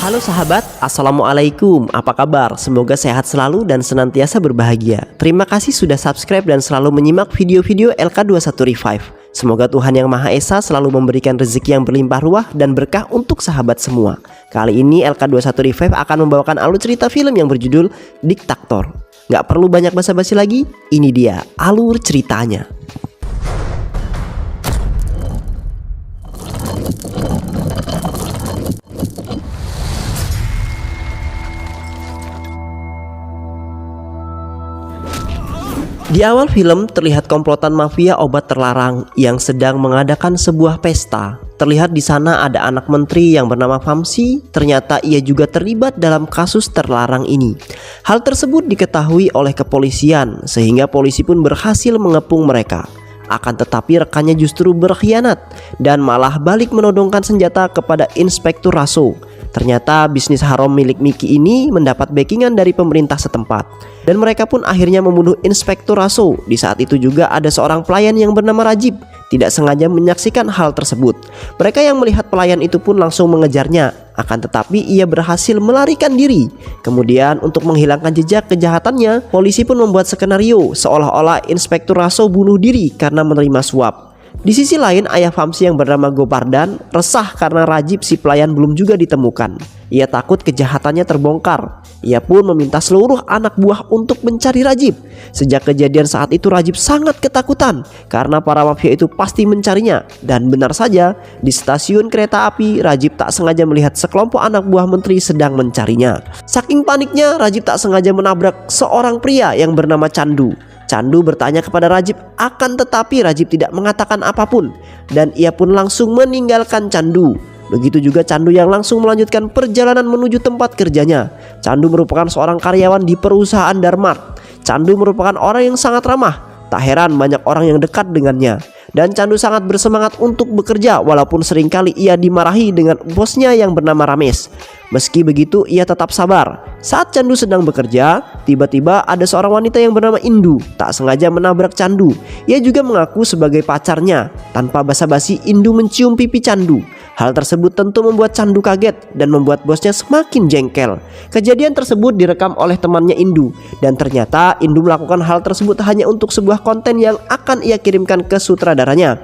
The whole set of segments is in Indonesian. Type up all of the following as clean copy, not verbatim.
Halo sahabat, Assalamualaikum, apa kabar? Semoga sehat selalu dan senantiasa berbahagia. Terima kasih sudah subscribe dan selalu menyimak video-video LK21 Revive. Semoga Tuhan Yang Maha Esa selalu memberikan rezeki yang berlimpah ruah dan berkah untuk sahabat semua. Kali ini LK21 Revive akan membawakan alur cerita film yang berjudul Diktator. Gak perlu banyak basa-basi lagi, ini dia alur ceritanya. Di awal film terlihat komplotan mafia obat terlarang yang sedang mengadakan sebuah pesta. Terlihat di sana ada anak menteri yang bernama Famsi. Ternyata ia juga terlibat dalam kasus terlarang ini. Hal tersebut diketahui oleh kepolisian sehingga polisi pun berhasil mengepung mereka. Akan tetapi rekannya justru berkhianat dan malah balik menodongkan senjata kepada Inspektur Raso. Ternyata bisnis haram milik Miki ini mendapat backingan dari pemerintah setempat. Dan mereka pun akhirnya membunuh Inspektur Raso. Di saat itu juga ada seorang pelayan yang bernama Rajib tidak sengaja menyaksikan hal tersebut. Mereka yang melihat pelayan itu pun langsung mengejarnya. Akan tetapi ia berhasil melarikan diri. Kemudian untuk menghilangkan jejak kejahatannya, polisi pun membuat skenario seolah-olah Inspektur Raso bunuh diri karena menerima suap. Di sisi lain, ayah Famsi yang bernama Gopardan resah karena Rajib si pelayan belum juga ditemukan. Ia takut kejahatannya terbongkar. Ia pun meminta seluruh anak buah untuk mencari Rajib. Sejak kejadian saat itu Rajib sangat ketakutan karena para mafia itu pasti mencarinya. Dan benar saja, di stasiun kereta api Rajib tak sengaja melihat sekelompok anak buah menteri sedang mencarinya. Saking paniknya, Rajib tak sengaja menabrak seorang pria yang bernama Candu. Candu bertanya kepada Rajib, akan tetapi Rajib tidak mengatakan apapun dan ia pun langsung meninggalkan Candu. Begitu juga Candu yang langsung melanjutkan perjalanan menuju tempat kerjanya. Candu merupakan seorang karyawan di perusahaan Darmart. Candu merupakan orang yang sangat ramah. Tak heran banyak orang yang dekat dengannya. Dan Candu sangat bersemangat untuk bekerja walaupun seringkali ia dimarahi dengan bosnya yang bernama Rames. Meski begitu ia tetap sabar. Saat Candu sedang bekerja, tiba-tiba ada seorang wanita yang bernama Indu tak sengaja menabrak Candu. Ia juga mengaku sebagai pacarnya. Tanpa basa-basi Indu mencium pipi Candu. Hal tersebut tentu membuat Candu kaget dan membuat bosnya semakin jengkel. Kejadian tersebut direkam oleh temannya Indu. Dan ternyata Indu melakukan hal tersebut hanya untuk sebuah konten yang akan ia kirimkan ke sutradaranya.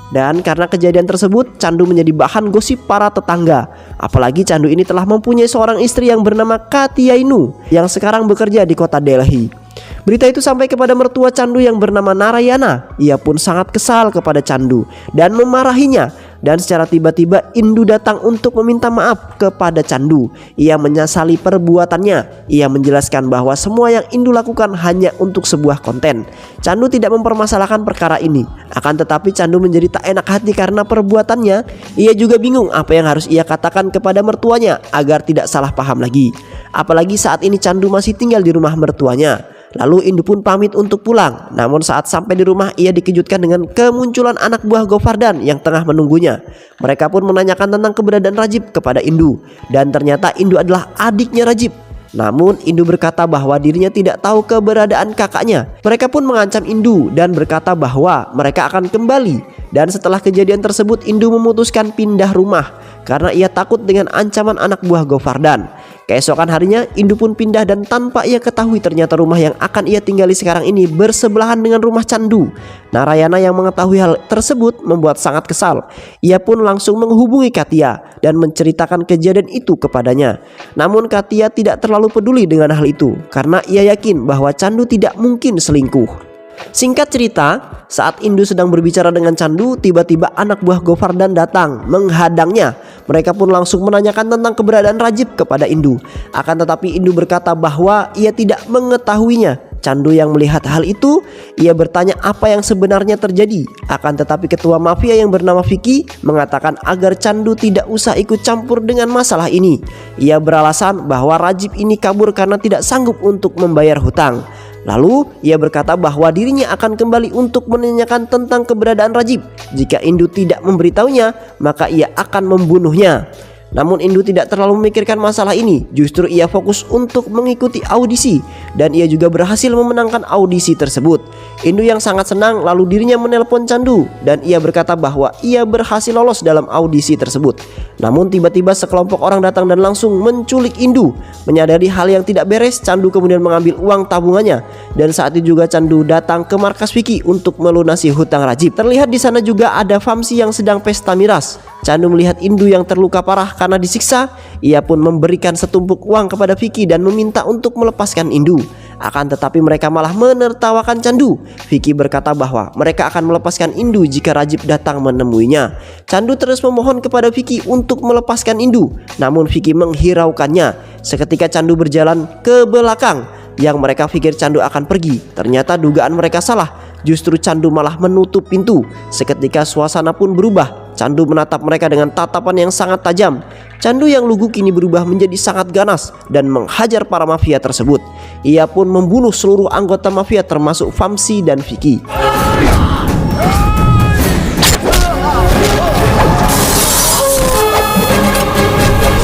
Dan karena kejadian tersebut, Candu menjadi bahan gosip para tetangga. Apalagi Candu ini telah mempunyai seorang istri yang bernama Katiainu yang sekarang bekerja di kota Delhi. Berita itu sampai kepada mertua Candu yang bernama Narayana. Ia pun sangat kesal kepada Candu dan memarahinya. Dan secara tiba-tiba Indu datang untuk meminta maaf kepada Candu. Ia menyesali perbuatannya. Ia menjelaskan bahwa semua yang Indu lakukan hanya untuk sebuah konten. Candu tidak mempermasalahkan perkara ini. Akan tetapi Candu menjadi tak enak hati karena perbuatannya. Ia juga bingung apa yang harus ia katakan kepada mertuanya agar tidak salah paham lagi. Apalagi saat ini Candu masih tinggal di rumah mertuanya. Lalu Indu pun pamit untuk pulang. Namun saat sampai di rumah ia dikejutkan dengan kemunculan anak buah Gopardan yang tengah menunggunya. Mereka pun menanyakan tentang keberadaan Rajib kepada Indu. Dan ternyata Indu adalah adiknya Rajib. Namun Indu berkata bahwa dirinya tidak tahu keberadaan kakaknya. Mereka pun mengancam Indu dan berkata bahwa mereka akan kembali. Dan setelah kejadian tersebut Indu memutuskan pindah rumah karena ia takut dengan ancaman anak buah Gopardan. Keesokan harinya Indu pun pindah dan tanpa ia ketahui ternyata rumah yang akan ia tinggali sekarang ini bersebelahan dengan rumah Candu. Narayana yang mengetahui hal tersebut membuat sangat kesal. Ia pun langsung menghubungi Katia dan menceritakan kejadian itu kepadanya. Namun Katia tidak terlalu peduli dengan hal itu karena ia yakin bahwa Candu tidak mungkin selingkuh. Singkat cerita, saat Indu sedang berbicara dengan Candu, tiba-tiba anak buah Gopardan datang menghadangnya. Mereka pun langsung menanyakan tentang keberadaan Rajib kepada Indu. Akan tetapi Indu berkata bahwa ia tidak mengetahuinya. Candu yang melihat hal itu, ia bertanya apa yang sebenarnya terjadi. Akan tetapi ketua mafia yang bernama Vicky mengatakan agar Candu tidak usah ikut campur dengan masalah ini. Ia beralasan bahwa Rajib ini kabur karena tidak sanggup untuk membayar hutang. Lalu ia berkata bahwa dirinya akan kembali untuk menanyakan tentang keberadaan Rajib. Jika Indu tidak memberitahunya, maka ia akan membunuhnya. Namun Indu tidak terlalu memikirkan masalah ini, justru ia fokus untuk mengikuti audisi dan ia juga berhasil memenangkan audisi tersebut. Indu yang sangat senang lalu dirinya menelpon Chandu dan ia berkata bahwa ia berhasil lolos dalam audisi tersebut. Namun tiba-tiba sekelompok orang datang dan langsung menculik Indu. Menyadari hal yang tidak beres, Chandu kemudian mengambil uang tabungannya dan saat itu juga Chandu datang ke markas Vicky untuk melunasi hutang Rajib. Terlihat di sana juga ada Vamsi yang sedang pesta miras. Chandu melihat Indu yang terluka parah karena disiksa. Ia pun memberikan setumpuk uang kepada Vicky dan meminta untuk melepaskan Indu. Akan tetapi mereka malah menertawakan Chandu. Vicky berkata bahwa mereka akan melepaskan Indu jika Rajib datang menemuinya. Chandu terus memohon kepada Vicky untuk melepaskan Indu, namun Vicky menghiraukannya. Seketika Chandu berjalan ke belakang. Yang mereka pikir Chandu akan pergi, ternyata dugaan mereka salah. Justru Chandu malah menutup pintu. Seketika suasana pun berubah. Chandu menatap mereka dengan tatapan yang sangat tajam. Chandu yang lugu kini berubah menjadi sangat ganas dan menghajar para mafia tersebut. Ia pun membunuh seluruh anggota mafia termasuk Vamsi dan Vicky.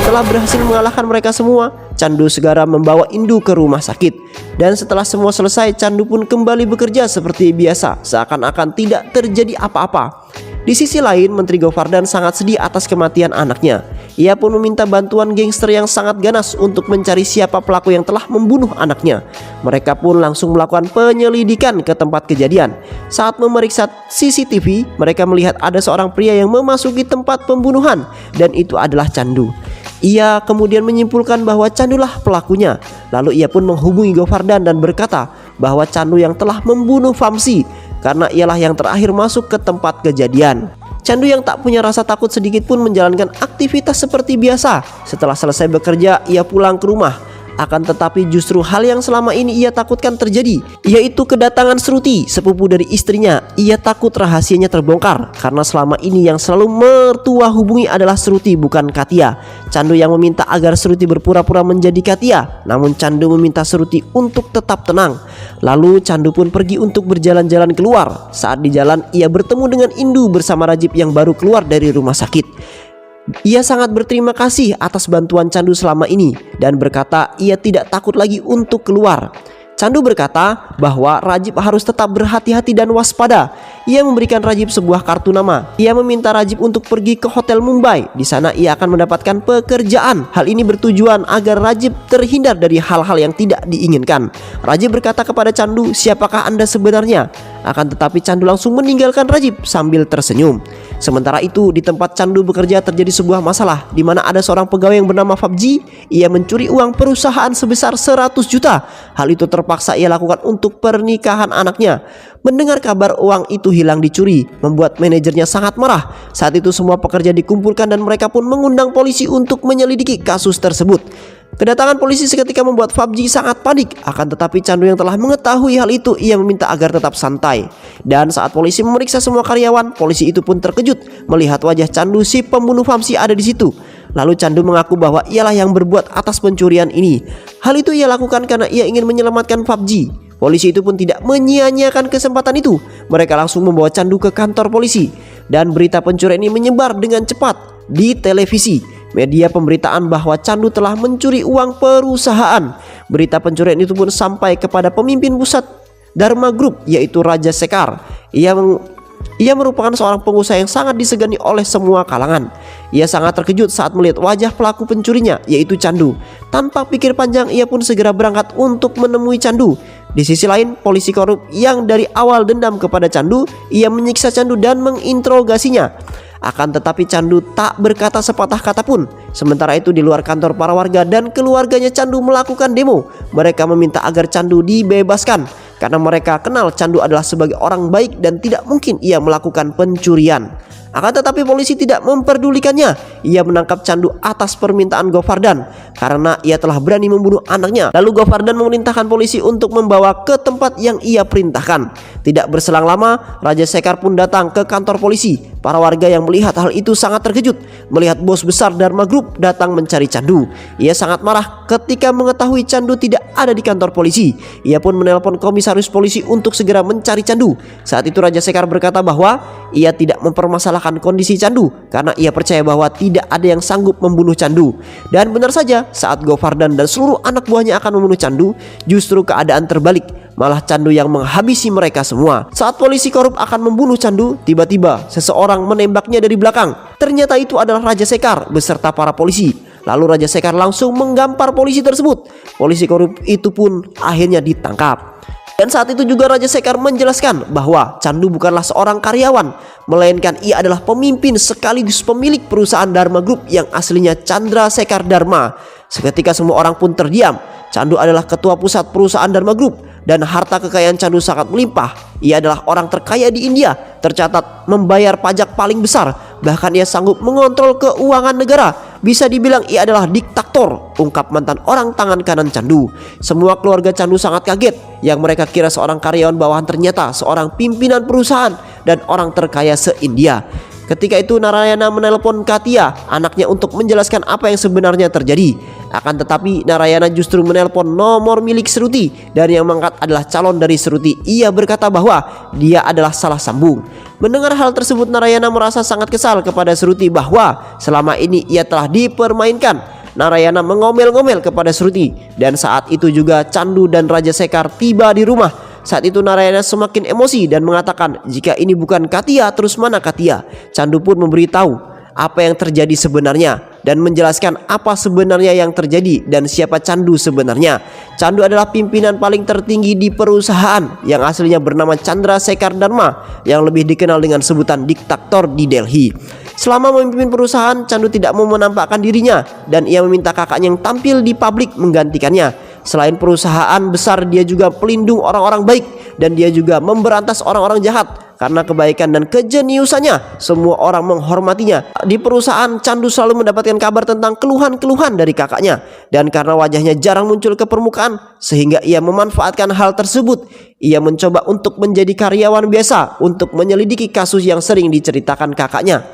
Setelah berhasil mengalahkan mereka semua, Chandu segera membawa Indu ke rumah sakit. Dan setelah semua selesai, Chandu pun kembali bekerja seperti biasa, seakan-akan tidak terjadi apa-apa. Di sisi lain, Menteri Govardan sangat sedih atas kematian anaknya. Ia pun meminta bantuan gangster yang sangat ganas untuk mencari siapa pelaku yang telah membunuh anaknya. Mereka pun langsung melakukan penyelidikan ke tempat kejadian. Saat memeriksa CCTV, mereka melihat ada seorang pria yang memasuki tempat pembunuhan, dan itu adalah Chandu. Ia kemudian menyimpulkan bahwa Chandulah pelakunya. Lalu ia pun menghubungi Govardan dan berkata bahwa Chandu yang telah membunuh Vamsi, karena ialah yang terakhir masuk ke tempat kejadian. Chandu yang tak punya rasa takut sedikit pun menjalankan aktivitas seperti biasa. Setelah selesai bekerja, ia pulang ke rumah. Akan tetapi justru hal yang selama ini ia takutkan terjadi, yaitu kedatangan Sruti, sepupu dari istrinya. Ia takut rahasianya terbongkar karena selama ini yang selalu mertua hubungi adalah Sruti, bukan Katia. Chandu yang meminta agar Sruti berpura-pura menjadi Katia, namun Chandu meminta Sruti untuk tetap tenang. Lalu Chandu pun pergi untuk berjalan-jalan keluar. Saat di jalan ia bertemu dengan Indu bersama Rajib yang baru keluar dari rumah sakit. Ia sangat berterima kasih atas bantuan Chandu selama ini dan berkata ia tidak takut lagi untuk keluar. Chandu berkata bahwa Rajib harus tetap berhati-hati dan waspada. Ia memberikan Rajib sebuah kartu nama. Ia meminta Rajib untuk pergi ke hotel Mumbai. Di sana ia akan mendapatkan pekerjaan. Hal ini bertujuan agar Rajib terhindar dari hal-hal yang tidak diinginkan. Rajib berkata kepada Chandu, "Siapakah Anda sebenarnya?" Akan tetapi Chandu langsung meninggalkan Rajib sambil tersenyum. Sementara itu di tempat Chandu bekerja terjadi sebuah masalah di mana ada seorang pegawai yang bernama Fabji. Ia mencuri uang perusahaan sebesar 100 juta. Hal itu terpaksa ia lakukan untuk pernikahan anaknya. Mendengar kabar uang itu hilang dicuri membuat manajernya sangat marah. Saat itu semua pekerja dikumpulkan dan mereka pun mengundang polisi untuk menyelidiki kasus tersebut. Kedatangan polisi seketika membuat Fabji sangat panik. Akan tetapi Chandu yang telah mengetahui hal itu, ia meminta agar tetap santai. Dan saat polisi memeriksa semua karyawan, polisi itu pun terkejut melihat wajah Chandu, si pembunuh Vamsi, ada di situ. Lalu Chandu mengaku bahwa ialah yang berbuat atas pencurian ini. Hal itu ia lakukan karena ia ingin menyelamatkan Fabji. Polisi itu pun tidak menyia-nyiakan kesempatan itu. Mereka langsung membawa Chandu ke kantor polisi. Dan berita pencurian ini menyebar dengan cepat di televisi. Media pemberitaan bahwa Chandu telah mencuri uang perusahaan. Berita pencurian itu pun sampai kepada pemimpin pusat Dharma Group, yaitu Raja Sekar. Ia merupakan seorang pengusaha yang sangat disegani oleh semua kalangan. Ia sangat terkejut saat melihat wajah pelaku pencurinya, yaitu Chandu. Tanpa pikir panjang, ia pun segera berangkat untuk menemui Chandu. Di sisi lain, polisi korup yang dari awal dendam kepada Chandu, ia menyiksa Chandu dan menginterogasinya. Akan tetapi Chandu tak berkata sepatah kata pun. Sementara itu di luar kantor para warga dan keluarganya Chandu melakukan demo. Mereka meminta agar Chandu dibebaskan karena mereka kenal Chandu adalah sebagai orang baik dan tidak mungkin ia melakukan pencurian. Akan tetapi polisi tidak memperdulikannya. Ia menangkap Chandu atas permintaan Govardan karena ia telah berani membunuh anaknya. Lalu Govardan memerintahkan polisi untuk membawa ke tempat yang ia perintahkan. Tidak berselang lama, Raja Sekar pun datang ke kantor polisi. Para warga yang melihat hal itu sangat terkejut melihat bos besar Dharma Group datang mencari Chandu. Ia sangat marah ketika mengetahui Chandu tidak ada di kantor polisi. Ia pun menelpon komisaris polisi untuk segera mencari Chandu. Saat itu Raja Sekar berkata bahwa ia tidak mempermasalahkan akan kondisi Candu karena ia percaya bahwa tidak ada yang sanggup membunuh Candu. Dan benar saja, saat Govardan dan seluruh anak buahnya akan membunuh Candu, justru keadaan terbalik. Malah Candu yang menghabisi mereka semua. Saat polisi korup akan membunuh Candu, tiba-tiba seseorang menembaknya dari belakang. Ternyata itu adalah Raja Sekar beserta para polisi. Lalu Raja Sekar langsung menggampar polisi tersebut. Polisi korup itu pun akhirnya ditangkap. Dan saat itu juga Raja Sekar menjelaskan bahwa Candu bukanlah seorang karyawan, melainkan ia adalah pemimpin sekaligus pemilik perusahaan Dharma Group yang aslinya Chandra Sekar Dharma. Seketika semua orang pun terdiam. Candu adalah ketua pusat perusahaan Dharma Group dan harta kekayaan Candu sangat melimpah. Ia adalah orang terkaya di India, tercatat membayar pajak paling besar, bahkan ia sanggup mengontrol keuangan negara. Bisa dibilang ia adalah diktator, ungkap mantan orang tangan kanan Candu. Semua keluarga Candu sangat kaget, yang mereka kira seorang karyawan bawahan ternyata seorang pimpinan perusahaan dan orang terkaya se-India. Ketika itu Narayana menelpon Katya, anaknya, untuk menjelaskan apa yang sebenarnya terjadi. Akan tetapi Narayana justru menelpon nomor milik Sruti dan yang mengangkat adalah calon dari Sruti. Ia berkata bahwa dia adalah salah sambung. Mendengar hal tersebut, Narayana merasa sangat kesal kepada Sruti bahwa selama ini ia telah dipermainkan. Narayana mengomel-ngomel kepada Sruti dan saat itu juga Candu dan Raja Sekar tiba di rumah. Saat itu Narayana semakin emosi dan mengatakan, jika ini bukan Katya, terus mana Katya? Candu pun memberitahu apa yang terjadi sebenarnya dan menjelaskan apa sebenarnya yang terjadi dan siapa Candu sebenarnya. Candu adalah pimpinan paling tertinggi di perusahaan yang aslinya bernama Chandra Sekar Dharma, yang lebih dikenal dengan sebutan diktator di Delhi. Selama memimpin perusahaan, Candu tidak mau menampakkan dirinya dan ia meminta kakaknya yang tampil di publik menggantikannya. Selain perusahaan besar, dia juga pelindung orang-orang baik dan dia juga memberantas orang-orang jahat. Karena kebaikan dan kejeniusannya, semua orang menghormatinya. Di perusahaan, Candu selalu mendapatkan kabar tentang keluhan-keluhan dari kakaknya. Dan karena wajahnya jarang muncul ke permukaan, sehingga ia memanfaatkan hal tersebut. Ia mencoba untuk menjadi karyawan biasa untuk menyelidiki kasus yang sering diceritakan kakaknya.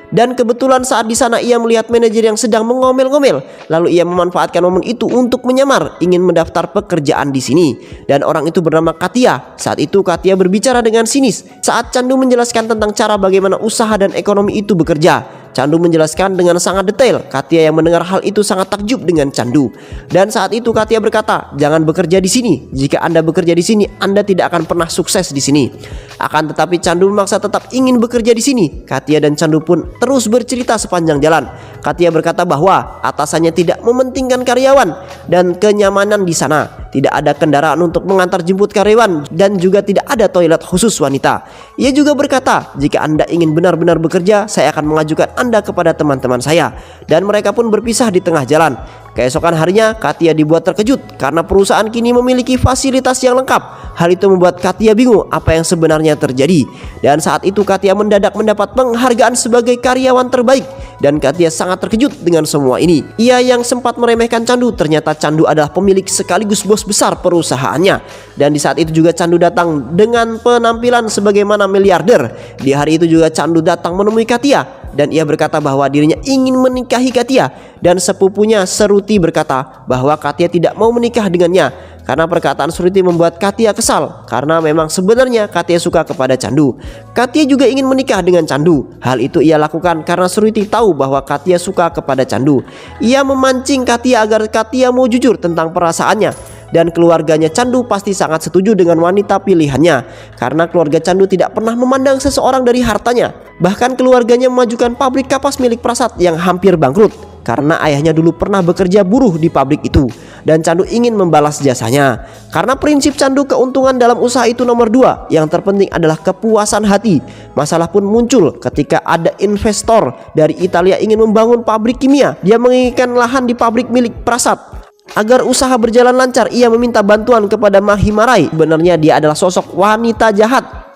Dan kebetulan saat di sana ia melihat manajer yang sedang mengomel-ngomel. Lalu ia memanfaatkan momen itu untuk menyamar ingin mendaftar pekerjaan di sini. Dan orang itu bernama Katya. Saat itu Katya berbicara dengan sinis saat Candu menjelaskan tentang cara bagaimana usaha dan ekonomi itu bekerja. Candu menjelaskan dengan sangat detail. Katya yang mendengar hal itu sangat takjub dengan Candu. Dan saat itu Katya berkata, jangan bekerja di sini. Jika Anda bekerja di sini, Anda tidak akan pernah sukses di sini. Akan tetapi Candu memaksa tetap ingin bekerja di sini. Katya dan Candu pun terus bercerita sepanjang jalan. Katya berkata bahwa atasannya tidak mementingkan karyawan dan kenyamanan di sana. Tidak ada kendaraan untuk mengantar jemput karyawan dan juga tidak ada toilet khusus wanita. Ia juga berkata, jika Anda ingin benar-benar bekerja, saya akan mengajukan Anda kepada teman-teman saya. Dan mereka pun berpisah di tengah jalan. Keesokan harinya Katya dibuat terkejut karena perusahaan kini memiliki fasilitas yang lengkap. Hal itu membuat Katya bingung apa yang sebenarnya terjadi. Dan saat itu Katya mendadak mendapat penghargaan sebagai karyawan terbaik. Dan Katya sangat terkejut dengan semua ini. Ia yang sempat meremehkan Candu, ternyata Candu adalah pemilik sekaligus bos besar perusahaannya. Dan di saat itu juga Candu datang dengan penampilan sebagaimana miliarder. Di hari itu juga Candu datang menemui Katya. Dan ia berkata bahwa dirinya ingin menikahi Katya. Dan sepupunya Sruti berkata bahwa Katya tidak mau menikah dengannya. Karena perkataan Sruti membuat Katya kesal. Karena memang sebenarnya Katya suka kepada Candu. Katya juga ingin menikah dengan Candu. Hal itu ia lakukan karena Sruti tahu bahwa Katya suka kepada Candu. Ia memancing Katya agar Katya mau jujur tentang perasaannya. Dan keluarganya Candu pasti sangat setuju dengan wanita pilihannya. Karena keluarga Candu tidak pernah memandang seseorang dari hartanya. Bahkan keluarganya memajukan pabrik kapas milik Prasad yang hampir bangkrut. Karena ayahnya dulu pernah bekerja buruh di pabrik itu. Dan Candu ingin membalas jasanya. Karena prinsip Candu, keuntungan dalam usaha itu nomor 2. Yang terpenting adalah kepuasan hati. Masalah pun muncul ketika ada investor dari Italia ingin membangun pabrik kimia. Dia menginginkan lahan di pabrik milik Prasad. Agar usaha berjalan lancar, ia meminta bantuan kepada Mahimarai. Sebenarnya dia adalah sosok wanita jahat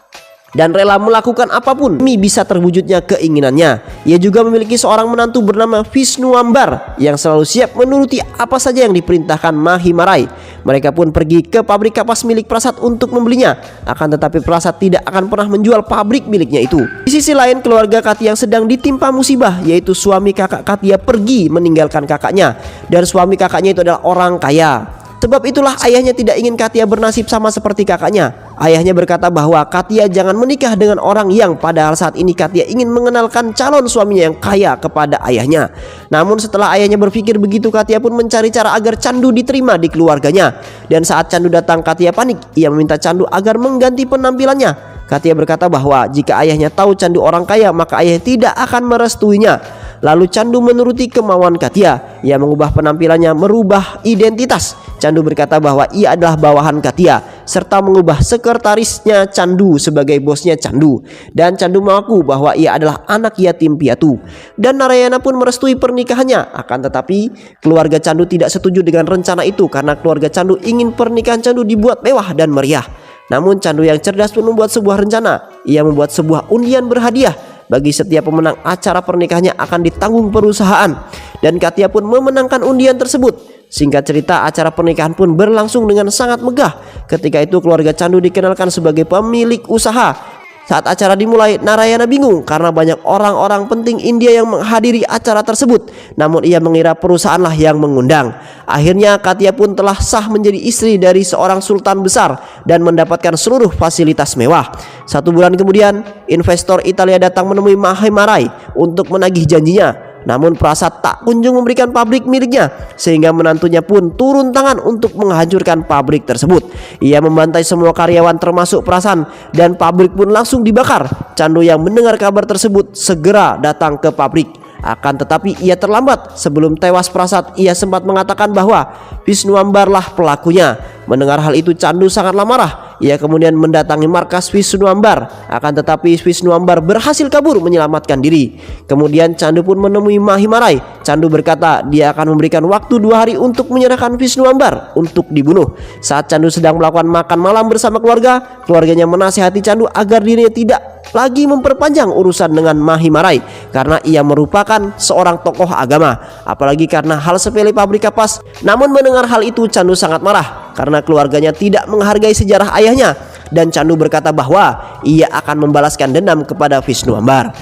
dan rela melakukan apapun demi bisa terwujudnya keinginannya. Ia juga memiliki seorang menantu bernama Vishnuambar yang selalu siap menuruti apa saja yang diperintahkan Mahimarai. Mereka pun pergi ke pabrik kapas milik Prasad untuk membelinya. Akan tetapi Prasad tidak akan pernah menjual pabrik miliknya itu. Di sisi lain, keluarga Katya yang sedang ditimpa musibah, yaitu suami kakak Katya pergi meninggalkan kakaknya. Dan suami kakaknya itu adalah orang kaya. Sebab itulah ayahnya tidak ingin Katia bernasib sama seperti kakaknya. Ayahnya berkata bahwa Katia jangan menikah dengan orang yang padahal saat ini Katia ingin mengenalkan calon suaminya yang kaya kepada ayahnya. Namun setelah ayahnya berpikir begitu, Katia pun mencari cara agar Candu diterima di keluarganya. Dan saat Candu datang, Katia panik. Ia meminta Candu agar mengganti penampilannya. Katia berkata bahwa jika ayahnya tahu Candu orang kaya, maka ayah tidak akan merestuinya. Lalu Candu menuruti kemauan Katia. Ia mengubah penampilannya, merubah identitas. Candu berkata bahwa ia adalah bawahan Katia, serta mengubah sekretarisnya Candu sebagai bosnya Candu. Dan Candu mengaku bahwa ia adalah anak yatim piatu. Dan Narayana pun merestui pernikahannya. Akan tetapi keluarga Candu tidak setuju dengan rencana itu, karena keluarga Candu ingin pernikahan Candu dibuat mewah dan meriah. Namun Candu yang cerdas pun membuat sebuah rencana. Ia membuat sebuah undian berhadiah. Bagi setiap pemenang acara pernikahannya akan ditanggung perusahaan. Dan Katia pun memenangkan undian tersebut. Singkat cerita, acara pernikahan pun berlangsung dengan sangat megah. Ketika itu keluarga Candu dikenalkan sebagai pemilik usaha. Saat acara dimulai, Narayana bingung karena banyak orang-orang penting India yang menghadiri acara tersebut. Namun ia mengira perusahaanlah yang mengundang. Akhirnya Katia pun telah sah menjadi istri dari seorang sultan besar dan mendapatkan seluruh fasilitas mewah. 1 bulan kemudian, investor Italia datang menemui Mahimarai untuk menagih janjinya. Namun Prasad tak kunjung memberikan pabrik miliknya, sehingga menantunya pun turun tangan untuk menghancurkan pabrik tersebut. Ia membantai semua karyawan termasuk Prasan, dan pabrik pun langsung dibakar. Candu yang mendengar kabar tersebut segera datang ke pabrik. Akan tetapi ia terlambat. Sebelum tewas Prasad, ia sempat mengatakan bahwa Visnuambarlah pelakunya. Mendengar hal itu, Candu sangatlah marah. Ia kemudian mendatangi markas Visnuambar. Akan tetapi Visnuambar berhasil kabur menyelamatkan diri. Kemudian Candu pun menemui Mahimarai. Candu berkata dia akan memberikan waktu 2 hari untuk menyerahkan Visnuambar untuk dibunuh. Saat Candu sedang melakukan makan malam bersama keluarga, keluarganya menasihati Candu agar dirinya tidak lagi memperpanjang urusan dengan Mahimarai, karena ia merupakan seorang tokoh agama, apalagi karena hal sepele pabrik kapas. Namun mendengar hal itu, Candu sangat marah karena keluarganya tidak menghargai sejarah ayahnya, dan Candu berkata bahwa ia akan membalaskan dendam kepada Visnuambar.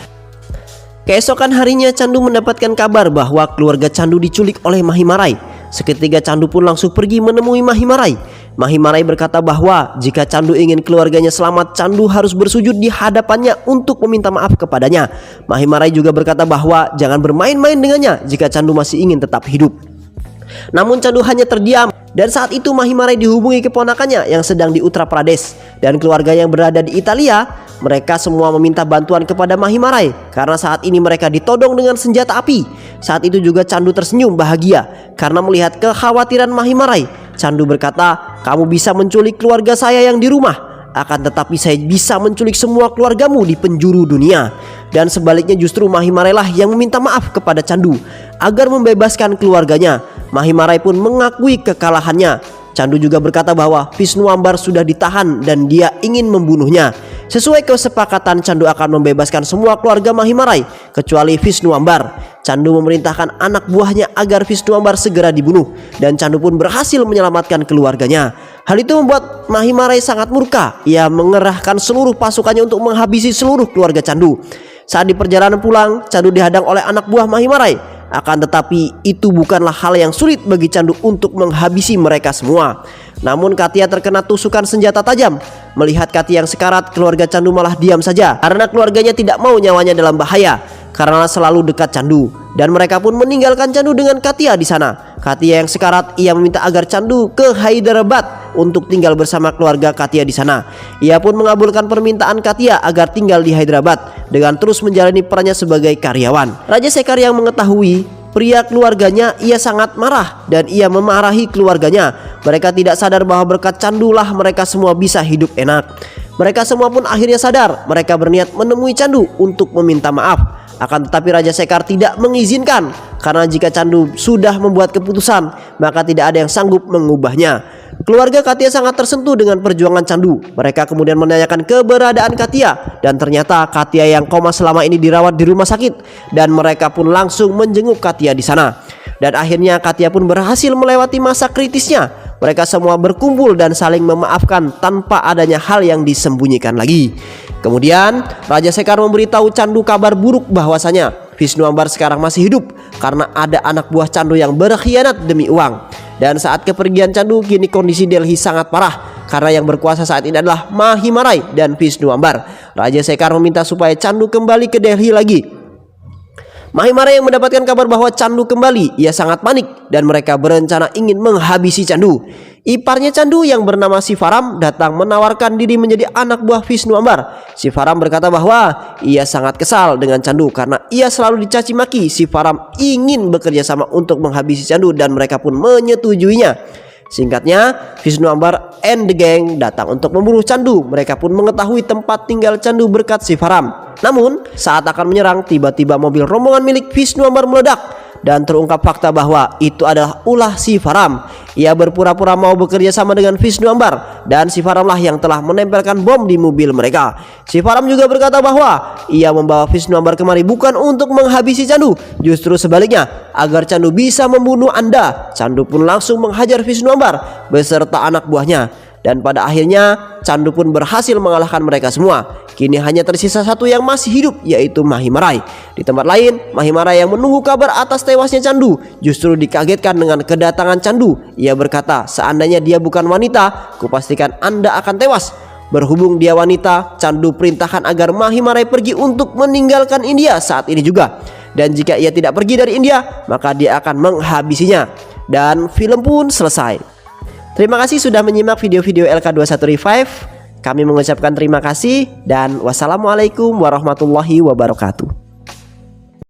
Keesokan harinya Candu mendapatkan kabar bahwa keluarga Candu diculik oleh Mahimarai. Seketika Candu pun langsung pergi menemui Mahimarai. Mahimarai berkata bahwa jika Candu ingin keluarganya selamat, Candu harus bersujud di hadapannya untuk meminta maaf kepadanya. Mahimarai juga berkata bahwa jangan bermain-main dengannya jika Candu masih ingin tetap hidup. Namun Candu hanya terdiam. Dan saat itu Mahimarai dihubungi keponakannya yang sedang di Uttar Pradesh, dan keluarga yang berada di Italia. Mereka semua meminta bantuan kepada Mahimarai karena saat ini mereka ditodong dengan senjata api. Saat itu juga Candu tersenyum bahagia karena melihat kekhawatiran Mahimarai. Candu berkata, "Kamu bisa menculik keluarga saya yang di rumah, akan tetapi saya bisa menculik semua keluargamu di penjuru dunia." Dan sebaliknya justru Mahimarai lah yang meminta maaf kepada Candu agar membebaskan keluarganya. Mahimarai pun mengakui kekalahannya. Candu juga berkata bahwa Visnuambar sudah ditahan dan dia ingin membunuhnya. Sesuai kesepakatan, Candu akan membebaskan semua keluarga Mahimarai kecuali Visnuambar. Candu memerintahkan anak buahnya agar Visnuambar segera dibunuh, dan Candu pun berhasil menyelamatkan keluarganya. Hal itu membuat Mahimarai sangat murka. Ia mengerahkan seluruh pasukannya untuk menghabisi seluruh keluarga Candu. Saat di perjalanan pulang, Candu dihadang oleh anak buah Mahimarai. Akan tetapi itu bukanlah hal yang sulit bagi Candu untuk menghabisi mereka semua. Namun Katia terkena tusukan senjata tajam. Melihat Katia yang sekarat, keluarga Candu malah diam saja karena keluarganya tidak mau nyawanya dalam bahaya karena selalu dekat Candu. Dan mereka pun meninggalkan Candu dengan Katia di sana. Katia yang sekarat, ia meminta agar Candu ke Hyderabad untuk tinggal bersama keluarga Katia di sana. Ia pun mengabulkan permintaan Katia agar tinggal di Hyderabad dengan terus menjalani perannya sebagai karyawan. Raja Sekar yang mengetahui pria keluarganya, ia sangat marah dan ia memarahi keluarganya. Mereka tidak sadar bahwa berkat Candu lah mereka semua bisa hidup enak. Mereka semua pun akhirnya sadar. Mereka berniat menemui Candu untuk meminta maaf. Akan tetapi Raja Sekar tidak mengizinkan, karena jika Candu sudah membuat keputusan, maka tidak ada yang sanggup mengubahnya. Keluarga Katia sangat tersentuh dengan perjuangan Candu. Mereka kemudian menanyakan keberadaan Katia, dan ternyata Katia yang koma selama ini dirawat di rumah sakit, dan mereka pun langsung menjenguk Katia di sana. Dan akhirnya Katia pun berhasil melewati masa kritisnya. Mereka semua berkumpul dan saling memaafkan tanpa adanya hal yang disembunyikan lagi. Kemudian Raja Sekar memberitahu Candu kabar buruk bahwasanya Visnuambar sekarang masih hidup karena ada anak buah Candu yang berkhianat demi uang. Dan saat kepergian Chandu, kini kondisi Delhi sangat parah karena yang berkuasa saat ini adalah Mahimarai dan Vishnu Ambar. Raja Sekar meminta supaya Chandu kembali ke Delhi lagi. Mahimarai yang mendapatkan kabar bahwa Chandu kembali, ia sangat panik dan mereka berencana ingin menghabisi Chandu. Iparnya Chandu yang bernama Sivaram datang menawarkan diri menjadi anak buah Vishnu Ambar. Sivaram berkata bahwa ia sangat kesal dengan Chandu karena ia selalu dicaci maki. Sivaram ingin bekerja sama untuk menghabisi Chandu dan mereka pun menyetujuinya. Singkatnya, Vishnu Ambar and the gang datang untuk memburu Chandu. Mereka pun mengetahui tempat tinggal Chandu berkat Sivaram. Namun, saat akan menyerang, tiba-tiba mobil rombongan milik Vishnu Ambar meledak dan terungkap fakta bahwa itu adalah ulah Sivaram. Ia berpura-pura mau bekerja sama dengan Vishnu Ambar dan Sivaram lah yang telah menempelkan bom di mobil mereka. Sivaram juga berkata bahwa ia membawa Vishnu Ambar kemari bukan untuk menghabisi Chandu, justru sebaliknya agar Chandu bisa membunuh Anda. Chandu pun langsung menghajar Vishnu Ambar beserta anak buahnya. Dan pada akhirnya Chandu pun berhasil mengalahkan mereka semua. Kini hanya tersisa satu yang masih hidup, yaitu Mahimarai. Di tempat lain, Mahimarai yang menunggu kabar atas tewasnya Chandu justru dikagetkan dengan kedatangan Chandu. Ia berkata, seandainya dia bukan wanita, kupastikan Anda akan tewas. Berhubung dia wanita, Chandu perintahkan agar Mahimarai pergi untuk meninggalkan India saat ini juga. Dan jika ia tidak pergi dari India, maka dia akan menghabisinya. Dan film pun selesai. Terima kasih sudah menyimak video-video LK21 Revive. Kami mengucapkan terima kasih dan wassalamualaikum warahmatullahi wabarakatuh.